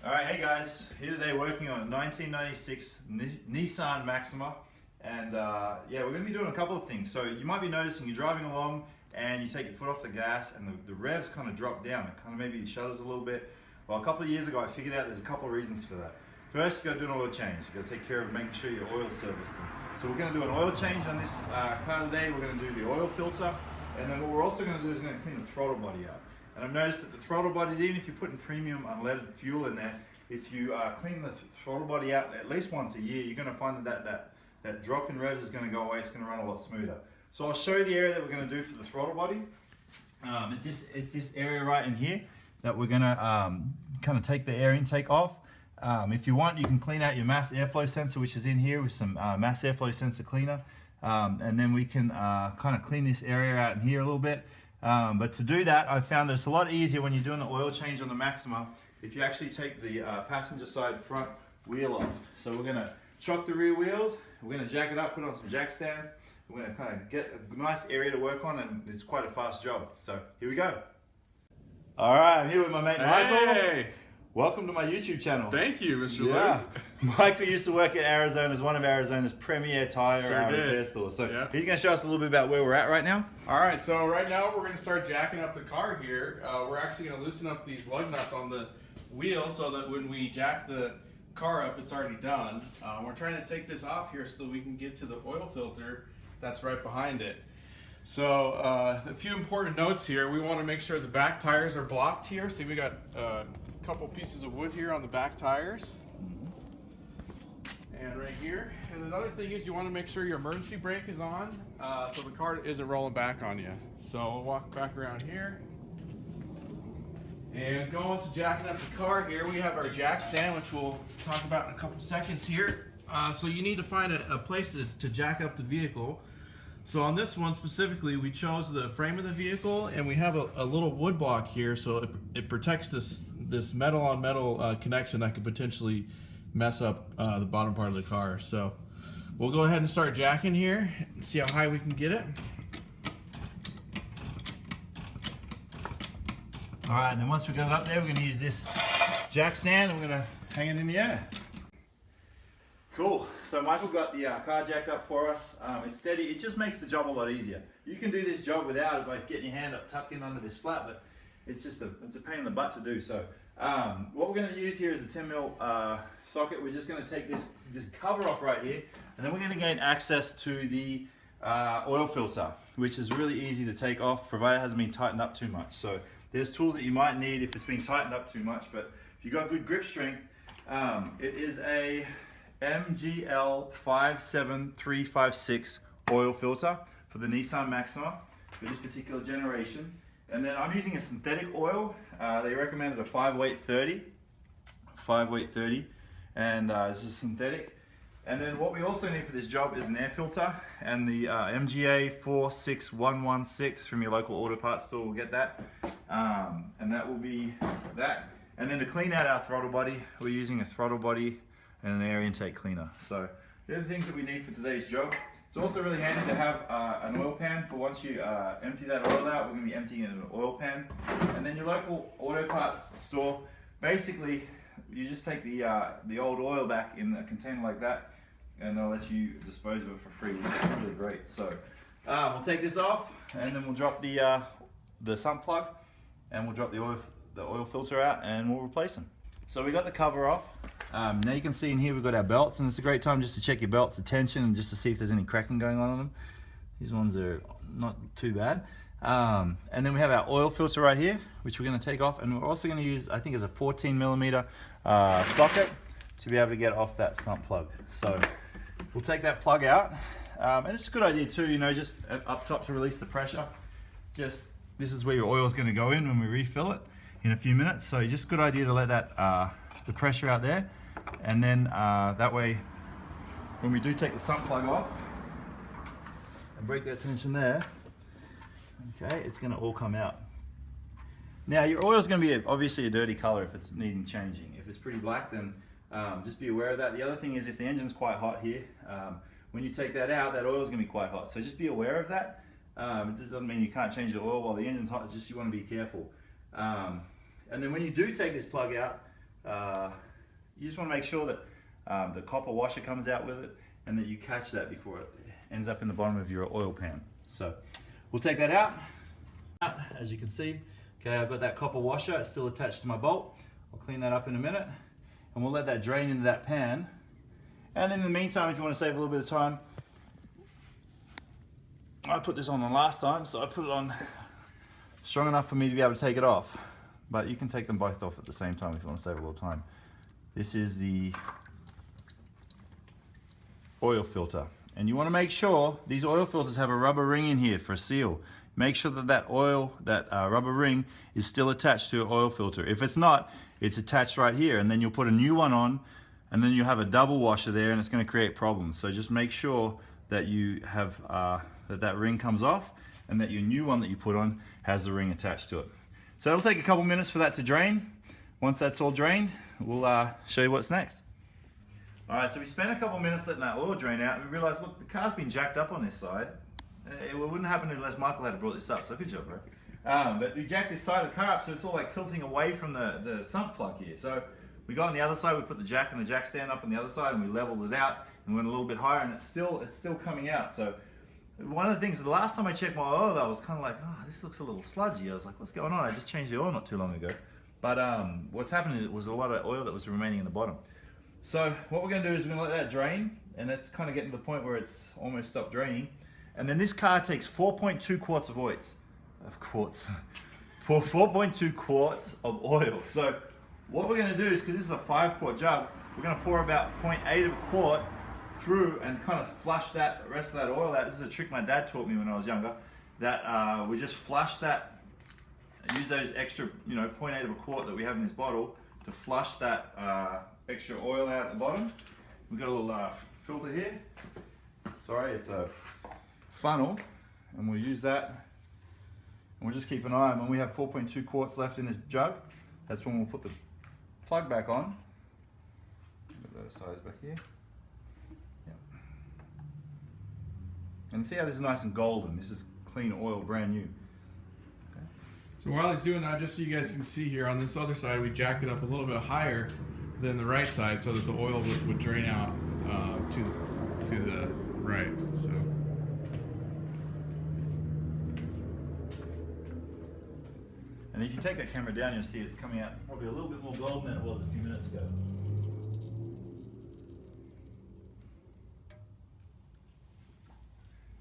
Alright, hey guys, here today working on a 1996 Nissan Maxima, and yeah, we're going to be doing a couple of things. So you might be noticing you're driving along and you take your foot off the gas and the revs kind of drop down. It kind of maybe shudders a little bit. Well, a couple of years ago I figured out there's a couple of reasons for that. First, you got to do an oil change. You got to take care of making sure your oil's serviced. So we're going to do an oil change on this car today. We're going to do the oil filter, and then what we're also going to do is we're going to clean the throttle body out. And I've noticed that the throttle bodies, even if you're putting premium unleaded fuel in there, if you clean the throttle body out at least once a year, you're going to find that drop in revs is going to go away. It's going to run a lot smoother. So I'll show you the area that we're going to do for the throttle body. It's this area right in here that we're going to kind of take the air intake off. If you want, you can clean out your mass airflow sensor, which is in here, with some mass airflow sensor cleaner. And then we can kind of clean this area out in here a little bit. But to do that, I found that it's a lot easier when you're doing the oil change on the Maxima if you actually take the passenger side front wheel off. So we're going to chock the rear wheels, we're going to jack it up, put on some jack stands, we're going to kind of get a nice area to work on, and it's quite a fast job. So here we go. Alright, I'm here with my mate Michael. Hey! Welcome to my YouTube channel. Thank you, Mr. Yeah. Luke. Michael used to work at Arizona's, one of Arizona's premier tire repair stores. So yeah. He's going to show us a little bit about where we're at right now. All right, so right now we're going to start jacking up the car here. We're actually going to loosen up these lug nuts on the wheel so that when we jack the car up, it's already done. We're trying to take this off here so that we can get to the oil filter that's right behind it. So a few important notes here. We want to make sure the back tires are blocked here. See, we got couple pieces of wood here on the back tires and right here. And another thing is you want to make sure your emergency brake is on so the car isn't rolling back on you. So we'll walk back around here and go on to jacking up the car. Here we have our jack stand, which we'll talk about in a couple seconds here. So you need to find a place to jack up the vehicle. So on this one specifically, we chose the frame of the vehicle, and we have a little wood block here, so it protects this metal on metal connection that could potentially mess up the bottom part of the car. So we'll go ahead and start jacking here and see how high we can get it. All right, and then once we got it up there, we're going to use this jack stand and we're going to hang it in the air. Cool. So Michael got the car jacked up for us. It's steady. It just makes the job a lot easier. You can do this job without it by getting your hand up tucked in under this flat, but it's a pain in the butt to do. So what we're going to use here is a 10mm socket. We're just going to take this cover off right here, and then we're going to gain access to the oil filter, which is really easy to take off, provided it hasn't been tightened up too much. So there's tools that you might need if it's been tightened up too much, but if you've got good grip strength, it is a MGL 57356 oil filter for the Nissan Maxima for this particular generation. And then I'm using a synthetic oil. They recommended a 5-weight 30, and this is synthetic. And then what we also need for this job is an air filter, and the MGA 46116 from your local auto parts store will get that. And that will be that. And then to clean out our throttle body, we're using a throttle body and an air intake cleaner. So they're the things that we need for today's job. It's also really handy to have an oil pan for once you empty that oil out. We're going to be emptying it in an oil pan. And then your local auto parts store, basically you just take the old oil back in a container like that, and they'll let you dispose of it for free, which is really great. So we'll take this off, and then we'll drop the sump plug, and we'll drop the oil filter out, and we'll replace them. So we got the cover off. Now you can see in here we've got our belts, and it's a great time just to check your belts' tension and just to see if there's any cracking going on them. These ones are not too bad. And then we have our oil filter right here, which we're going to take off, and we're also going to use, I think, it's a 14mm socket to be able to get off that sump plug. So we'll take that plug out, and it's a good idea too, you know, just up top to release the pressure. This is where your oil is going to go in when we refill it in a few minutes. So just a good idea to let that the pressure out there, and then that way when we do take the sump plug off and break that tension there, okay, it's going to all come out. Now your oil is going to be obviously a dirty color if it's needing changing. If it's pretty black, then just be aware of that. The other thing is if the engine's quite hot here, when you take that out, that oil is going to be quite hot, so just be aware of that. It just doesn't mean you can't change the oil while the engine's hot. It's just you want to be careful. And then when you do take this plug out, you just want to make sure that the copper washer comes out with it and that you catch that before it ends up in the bottom of your oil pan. So we'll take that out. As you can see, okay, I've got that copper washer, it's still attached to my bolt. I'll clean that up in a minute and we'll let that drain into that pan. And in the meantime, if you want to save a little bit of time, I put this on the last time, so I put it on strong enough for me to be able to take it off. But you can take them both off at the same time if you want to save a little time. This is the oil filter. And you want to make sure these oil filters have a rubber ring in here for a seal. Make sure that that rubber ring is still attached to your oil filter. If it's not, it's attached right here, and then you'll put a new one on, and then you'll have a double washer there, and it's going to create problems. So just make sure that you have that ring comes off, and that your new one that you put on has the ring attached to it. So it'll take a couple minutes for that to drain. Once that's all drained, we'll show you what's next. All right, so we spent a couple minutes letting that oil drain out, and we realized, look, the car's been jacked up on this side. It wouldn't happen unless Michael had brought this up, so good job, bro. But we jacked this side of the car up, so it's all like tilting away from the sump plug here. So we got on the other side, we put the jack and the jack stand up on the other side, and we leveled it out and went a little bit higher, and it's still coming out. So one of the things, the last time I checked my oil, though, I was kind of like, oh, this looks a little sludgy. I was like, what's going on? I just changed the oil not too long ago. But what's happened is it was a lot of oil that was remaining in the bottom. So what we're going to do is we're going to let that drain, and it's kind of getting to the point where it's almost stopped draining. And then this car takes 4.2 quarts of oil. 4.2 quarts of oil. So what we're going to do is, because this is a 5-quart jug, we're going to pour about 0.8 of a quart through and kind of flush that rest of that oil out. This is a trick my dad taught me when I was younger, that we just flush that, use those extra, 0.8 of a quart that we have in this bottle to flush that extra oil out at the bottom. We've got a little filter here. Sorry, it's a funnel, and we'll use that. And we'll just keep an eye on when we have 4.2 quarts left in this jug. That's when we'll put the plug back on. Put those sides back here. Yep. And see how this is nice and golden. This is clean oil, brand new. Okay. So while he's doing that, just so you guys can see here, on this other side, we jacked it up a little bit higher than the right side so that the oil would drain out to the right. So. And if you take that camera down, you'll see it's coming out probably a little bit more golden than it was a few minutes ago.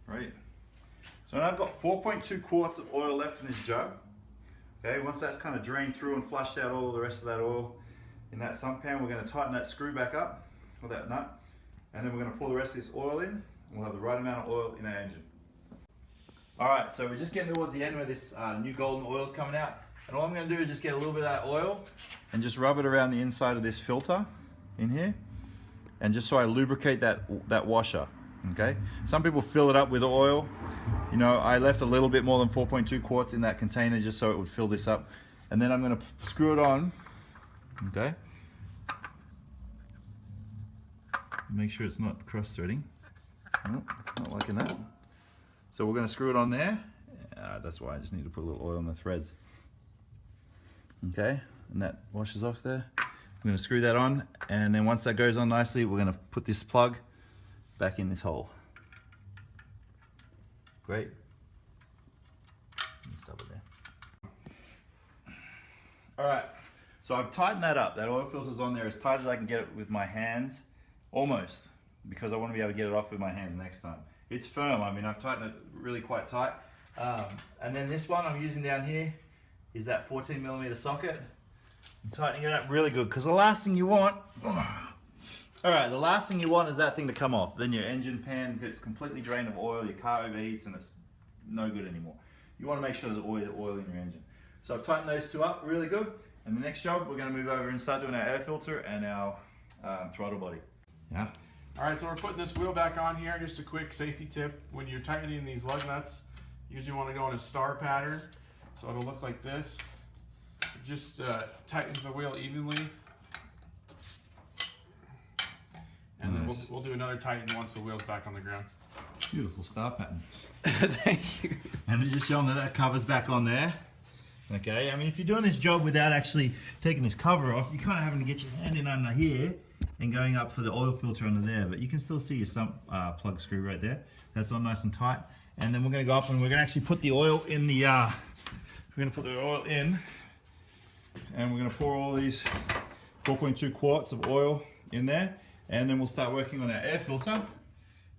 Right. So now I've got 4.2 quarts of oil left in this jug. Okay, once that's kind of drained through and flushed out all the rest of that oil in that sump pan, we're going to tighten that screw back up with that nut. And then we're going to pour the rest of this oil in, and we'll have the right amount of oil in our engine. Alright, so we're just getting towards the end where this new golden oil is coming out. And all I'm going to do is just get a little bit of that oil and just rub it around the inside of this filter in here. And just so I lubricate that washer. Okay? Some people fill it up with oil. I left a little bit more than 4.2 quarts in that container just so it would fill this up. And then I'm going to screw it on. Okay? Make sure it's not cross-threading. Oh, it's not liking that. So we're going to screw it on there. That's why I just need to put a little oil on the threads. Okay, and that washes off there. I'm going to screw that on, and then once that goes on nicely, we're going to put this plug back in this hole. Great. Stop it there. All right, so I've tightened that up. That oil filter's on there as tight as I can get it with my hands, almost, because I want to be able to get it off with my hands next time. It's firm. I mean, I've tightened it really quite tight. And then this one I'm using down here is that 14mm socket. I'm tightening it up really good, because the last thing you want, the last thing you want is that thing to come off. Then your engine pan gets completely drained of oil, your car overheats, and it's no good anymore. You want to make sure there's always oil in your engine. So I've tightened those two up really good. And the next job, we're going to move over and start doing our air filter and our throttle body. Yeah. All right, so we're putting this wheel back on here. Just a quick safety tip: when you're tightening these lug nuts, you usually want to go in a star pattern, so it'll look like this. It just tightens the wheel evenly, and then we'll do another tighten once the wheel's back on the ground. Beautiful star pattern. Thank you. And just show them that covers back on there. Okay, I mean, if you're doing this job without actually taking this cover off, you're kind of having to get your hand in under here and going up for the oil filter under there. But you can still see your sump plug screw right there. That's on nice and tight. And then we're going to go up and we're going to actually put the oil in the, we're going to put the oil in, and we're going to pour all these 4.2 quarts of oil in there. And then we'll start working on our air filter.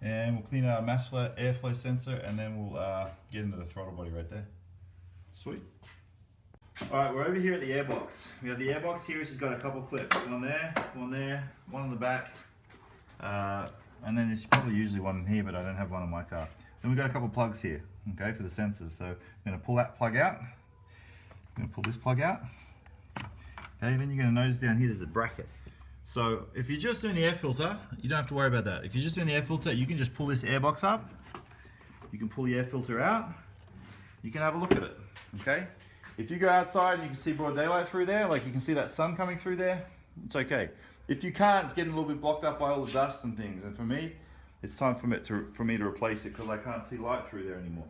And we'll clean out our mass flow, airflow sensor, and then we'll get into the throttle body right there. Sweet. Alright, we're over here at the airbox. We have the airbox here, which has got a couple clips. One there, one on the back. And then there's probably usually one in here, but I don't have one on my car. Then we've got a couple plugs here, okay, for the sensors. So I'm going to pull that plug out. I'm going to pull this plug out. Okay, then you're going to notice down here there's a bracket. So if you're just doing the air filter, you don't have to worry about that. If you're just doing the air filter, you can just pull this airbox up. You can pull the air filter out. You can have a look at it, okay? If you go outside and you can see broad daylight through there, like you can see that sun coming through there, it's okay. If you can't, it's getting a little bit blocked up by all the dust and things. And for me, it's time for me to replace it because I can't see light through there anymore.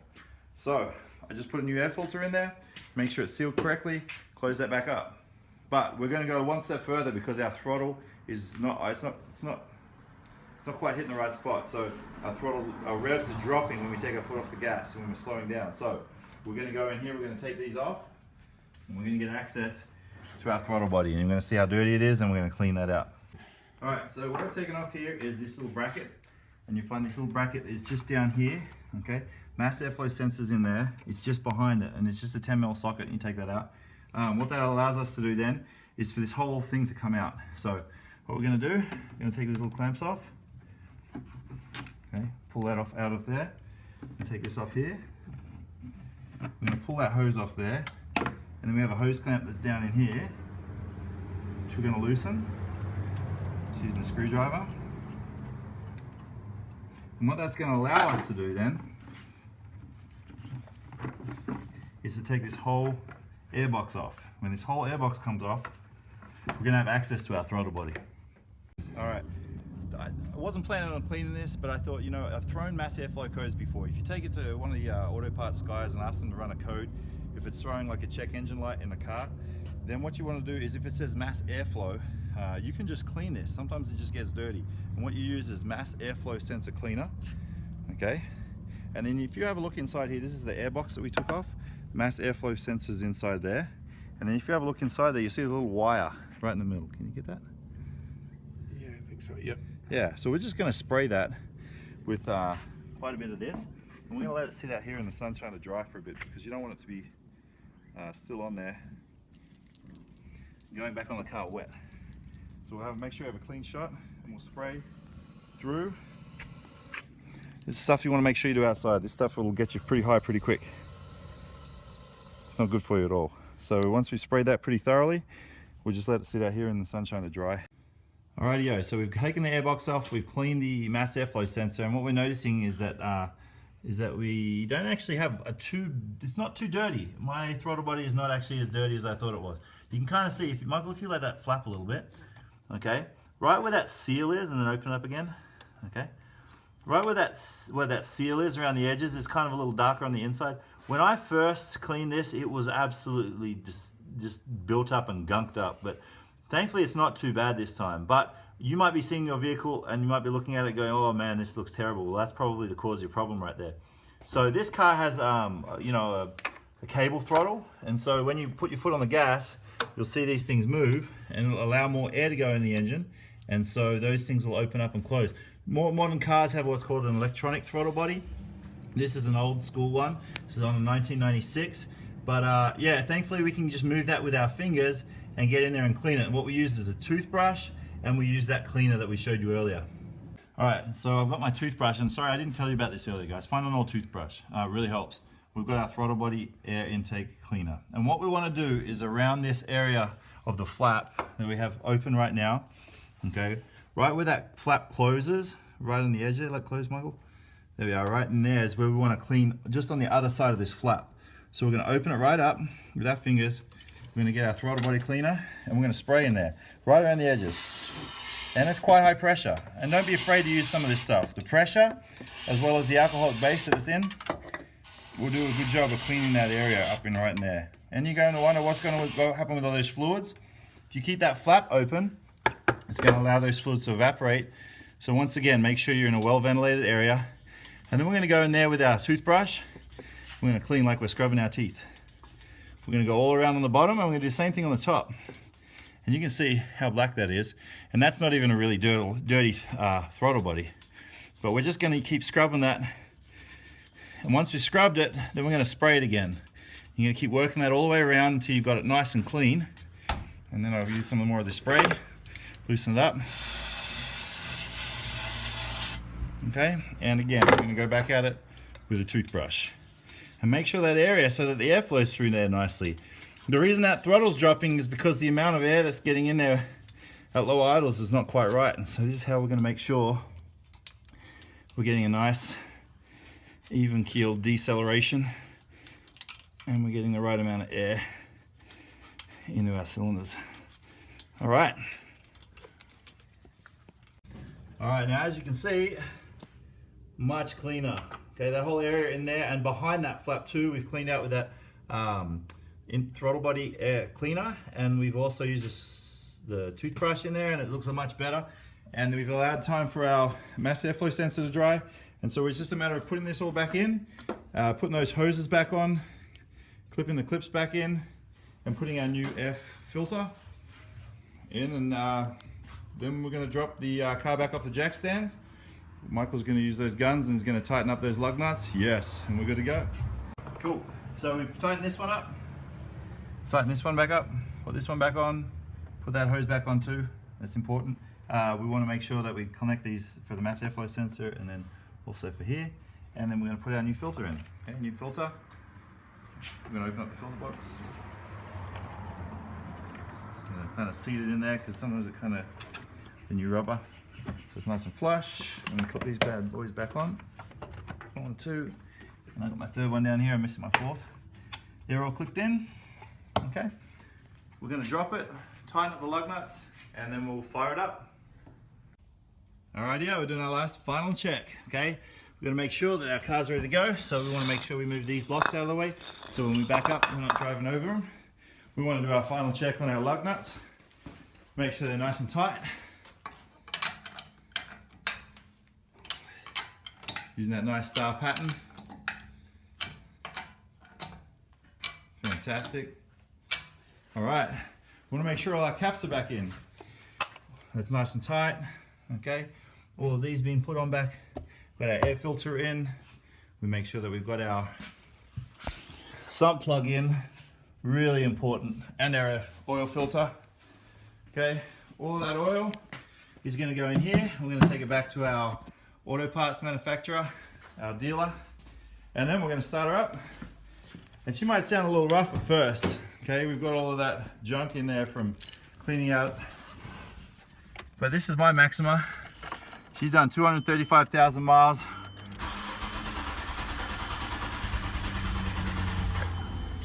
So I just put a new air filter in there, make sure it's sealed correctly, close that back up. But we're going to go one step further because our throttle is not quite hitting the right spot. So our revs are dropping when we take our foot off the gas and when we're slowing down. So we're going to go in here, we're going to take these off, and we're going to get access to our throttle body, and you're going to see how dirty it is, and we're going to clean that out. Alright, so what I've taken off here is this little bracket, and you find this little bracket is just down here, okay? Mass airflow sensors in there, it's just behind it, and it's just a 10mm socket, and you take that out. What that allows us to do then is for this whole thing to come out. So what we're going to do, we're going to take these little clamps off, okay? Pull that off out of there, and take this off here. We're going to pull that hose off there, and then we have a hose clamp that's down in here, which we're going to loosen just using a screwdriver. And what that's going to allow us to do then is to take this whole airbox off. When this whole airbox comes off, we're going to have access to our throttle body. Alright, I wasn't planning on cleaning this, but I thought, you know, I've thrown mass airflow codes before. If you take it to one of the auto parts guys and ask them to run a code, if it's throwing like a check engine light in a car, then what you want to do is if it says mass airflow, you can just clean this. Sometimes it just gets dirty. And what you use is mass airflow sensor cleaner, okay? And then if you have a look inside here, this is the airbox that we took off. Mass airflow sensors inside there. And then if you have a look inside there, you see a little wire right in the middle. Can you get that? Yeah, I think so, yep. Yeah, so we're just going to spray that with quite a bit of this. And we're going to let it sit out here in the sunshine to dry for a bit because you don't want it to be still on there, going back on the car wet. So we'll make sure we have a clean shot and we'll spray through. This is stuff you want to make sure you do outside. This stuff will get you pretty high pretty quick. It's not good for you at all. So once we spray that pretty thoroughly, we'll just let it sit out here in the sunshine to dry. Alrighty-o, so we've taken the airbox off, we've cleaned the mass airflow sensor, and what we're noticing is that we don't actually have it's not too dirty. My throttle body is not actually as dirty as I thought it was. You can kind of see, Michael, if you let that flap a little bit, okay, right where that seal is, and then open it up again, okay, right where that seal is around the edges is kind of a little darker on the inside. When I first cleaned this, it was absolutely just built up and gunked up, but thankfully it's not too bad this time. But you might be seeing your vehicle and you might be looking at it going, oh man, this looks terrible. Well, that's probably the cause of your problem right there. So this car has you know, a cable throttle, and so when you put your foot on the gas, you'll see these things move and it'll allow more air to go in the engine, and so those things will open up and close. More modern cars have what's called an electronic throttle body. This is an old school one. This is on a 1996, but yeah, thankfully we can just move that with our fingers and get in there and clean it. And what we use is a toothbrush, and we use that cleaner that we showed you earlier. All right, so I've got my toothbrush, and sorry I didn't tell you about this earlier, guys. Find an old toothbrush, it really helps. We've got our throttle body air intake cleaner. And what we want to do is around this area of the flap that we have open right now, okay, right where that flap closes, right on the edge there, let close, Michael. There we are, right in there is where we want to clean, just on the other side of this flap. So we're going to open it right up with our fingers. We're going to get our throttle body cleaner and we're going to spray in there, right around the edges. And it's quite high pressure. And don't be afraid to use some of this stuff. The pressure, as well as the alcoholic base that it's in, we'll do a good job of cleaning that area up in right in there. And you're going to wonder what's going to happen with all those fluids. If you keep that flap open, it's going to allow those fluids to evaporate. So once again, make sure you're in a well ventilated area. And then we're going to go in there with our toothbrush. We're going to clean like we're scrubbing our teeth. We're going to go all around on the bottom, and we're going to do the same thing on the top. And you can see how black that is. And that's not even a really dirty throttle body. But we're just going to keep scrubbing that. And once we've scrubbed it, then we're going to spray it again. You're going to keep working that all the way around until you've got it nice and clean. And then I'll use some more of the spray, loosen it up. Okay, and again, we're going to go back at it with a toothbrush. And make sure that area so that the air flows through there nicely. The reason that throttle's dropping is because the amount of air that's getting in there at low idles is not quite right. And so this is how we're going to make sure we're getting a nice even keeled deceleration, and we're getting the right amount of air into our cylinders. All right, now as you can see, much cleaner. Okay, that whole area in there and behind that flap too, we've cleaned out with that throttle body air cleaner, and we've also used the toothbrush in there, and it looks much better. And we've allowed time for our mass airflow sensor to dry. And so it's just a matter of putting this all back in, putting those hoses back on, clipping the clips back in, and putting our new air filter in. And then we're going to drop the car back off the jack stands. Michael's going to use those guns and he's going to tighten up those lug nuts. Yes, and we're good to go. Cool. So we've tightened this one up, tighten this one back up, put this one back on, put that hose back on too. That's important. We want to make sure that we connect these for the mass airflow sensor and then also for here. And then we're going to put our new filter in. Okay, new filter. We're going to open up the filter box. Kind of seat it in there because sometimes it kind of the new rubber. So it's nice and flush. I'm going to put these bad boys back on. 1, 2. And I've got my third one down here. I'm missing my fourth. They're all clicked in. Okay. We're going to drop it, tighten up the lug nuts, and then we'll fire it up. Alrighty, we're doing our last final check. Okay. We're going to make sure that our car's ready to go. So we want to make sure we move these blocks out of the way. So when we back up, we're not driving over them. We want to do our final check on our lug nuts. Make sure they're nice and tight. Using that nice star pattern. Fantastic. All right, we want to make sure all our caps are back in. That's nice and tight. Okay, all of these being put on back. Got our air filter in. We make sure that we've got our sump plug in, really important, and our oil filter. Okay, all of that oil is going to go in here. We're going to take it back to our auto parts manufacturer, our dealer, and then we're going to start her up. And she might sound a little rough at first. Okay, we've got all of that junk in there from cleaning out. But this is my Maxima. She's done 235,000 miles.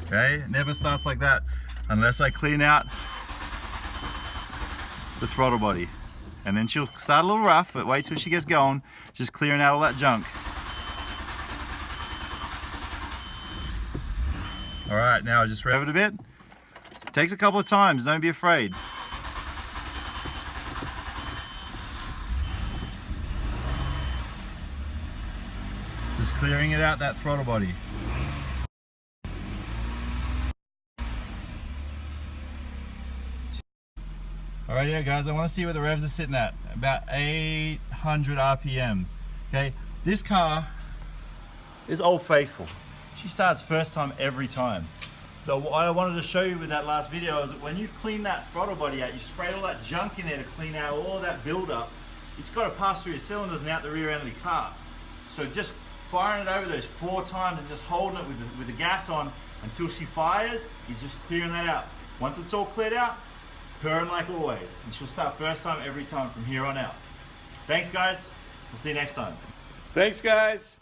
Okay, it never starts like that unless I clean out the throttle body. And then she'll start a little rough, but wait till she gets going, just clearing out all that junk. All right, now I just rev it a bit. It takes a couple of times, don't be afraid. Just clearing it out, that throttle body. Alright, yeah, guys, I want to see where the revs are sitting at. About 800 RPMs. Okay, this car is old faithful. She starts first time every time. So what I wanted to show you with that last video is that when you've cleaned that throttle body out, you sprayed all that junk in there to clean out all of that buildup, it's got to pass through your cylinders and out the rear end of the car. So just firing it over those 4 times and just holding it with the gas on until she fires, is just clearing that out. Once it's all cleared out, purring like always, and she'll start first time every time from here on out. Thanks, guys. We'll see you next time. Thanks, guys.